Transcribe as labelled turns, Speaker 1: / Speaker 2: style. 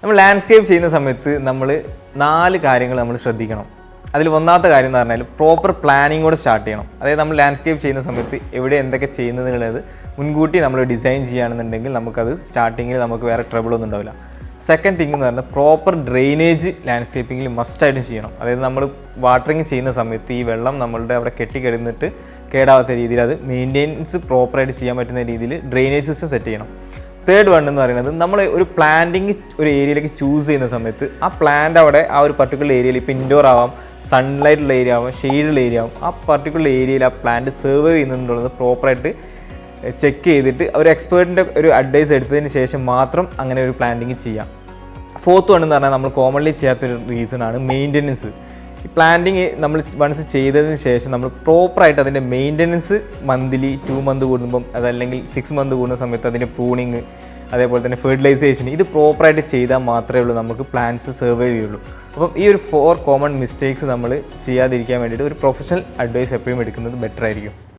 Speaker 1: നമ്മൾ ലാൻഡ്സ്കേപ്പ് ചെയ്യുന്ന സമയത്ത് നമ്മൾ 4 കാര്യങ്ങൾ നമ്മൾ ശ്രദ്ധിക്കണം. അതിൽ ഒന്നാമത്തെ കാര്യം എന്ന് പറഞ്ഞാൽ പ്രോപ്പർ പ്ലാനിങ്ങോടെ സ്റ്റാർട്ട് ചെയ്യണം. അതായത് നമ്മൾ ലാൻഡ്സ്കേപ്പ് ചെയ്യുന്ന സമയത്ത് എവിടെ എന്തൊക്കെ ചെയ്യുന്നതിനുള്ളത് മുൻകൂട്ടി നമ്മൾ ഡിസൈൻ ചെയ്യുകയാണെന്നുണ്ടെങ്കിൽ നമുക്കത് സ്റ്റാർട്ടിങ്ങിൽ നമുക്ക് വേറെ ട്രബിളൊന്നും ഉണ്ടാവില്ല. സെക്കൻഡ് തിങ് എന്ന് പറഞ്ഞാൽ പ്രോപ്പർ ഡ്രെയിനേജ് ലാൻഡ്സ്കേപ്പിങ്ങിൽ മസ്റ്റായിട്ടും ചെയ്യണം. അതായത് നമ്മൾ വാട്ടറിങ് ചെയ്യുന്ന സമയത്ത് ഈ വെള്ളം നമ്മളുടെ അവിടെ കെട്ടിക്കിടന്നിട്ട് കേടാവാത്ത രീതിയിൽ അത് മെയിൻ്റെനൻസ് പ്രോപ്പറായിട്ട് ചെയ്യാൻ പറ്റുന്ന രീതിയിൽ ഡ്രെയിനേജ് സിസ്റ്റം സെറ്റ് ചെയ്യണം. തേർഡ് വൺ എന്ന് പറയുന്നത് നമ്മൾ ഒരു പ്ലാന്റിങ് ഒരു ഏരിയയിലേക്ക് ചൂസ് ചെയ്യുന്ന സമയത്ത് ആ പ്ലാന്റ് അവിടെ ആ ഒരു പർട്ടിക്കുലർ ഏരിയയിൽ ഇപ്പോൾ ഇൻഡോർ ആവാം, സൺലൈറ്റുള്ള ഏരിയ ആവാം, ഷെയ്ഡുള്ള ഏരിയ ആവും, ആ പർട്ടിക്കുലർ ഏരിയയിൽ ആ പ്ലാന്റ് സർവൈവ് ചെയ്യുന്നുണ്ടുള്ളത് പ്രോപ്പറായിട്ട് ചെക്ക് ചെയ്തിട്ട് ഒരു എക്സ്പേർട്ടിൻ്റെ ഒരു അഡ്വൈസ് എടുത്തതിന് ശേഷം മാത്രം അങ്ങനെ ഒരു പ്ലാന്റിങ് ചെയ്യാം. ഫോർത്ത് വൺ എന്ന് പറഞ്ഞാൽ നമ്മൾ കോമൺലി ചെയ്യാത്തൊരു റീസണാണ് മെയിൻ്റെനൻസ്. ഈ പ്ലാന്റിങ് നമ്മൾ വൺസ് ചെയ്തതിന് ശേഷം നമ്മൾ പ്രോപ്പറായിട്ട് അതിൻ്റെ മെയിൻ്റെനൻസ് മന്ത്ലി 2 മന്ത് കൂടുമ്പം അതല്ലെങ്കിൽ 6 മന്ത് കൂടുന്ന സമയത്ത് അതിൻ്റെ പ്രൂണിങ് അതേപോലെ തന്നെ ഫെർട്ടിലൈസേഷൻ ഇത് പ്രോപ്പറായിട്ട് ചെയ്താൽ മാത്രമേ ഉള്ളൂ നമുക്ക് പ്ലാന്റ്സ് സർവൈവ് ചെയ്യുള്ളൂ. അപ്പം ഈ ഒരു 4 കോമൺ മിസ്റ്റേക്സ് നമ്മൾ ചെയ്യാതിരിക്കാൻ വേണ്ടിയിട്ട് ഒരു പ്രൊഫഷണൽ അഡ്വൈസ് എപ്പോഴും എടുക്കുന്നത് ബെറ്റർ ആയിരിക്കും.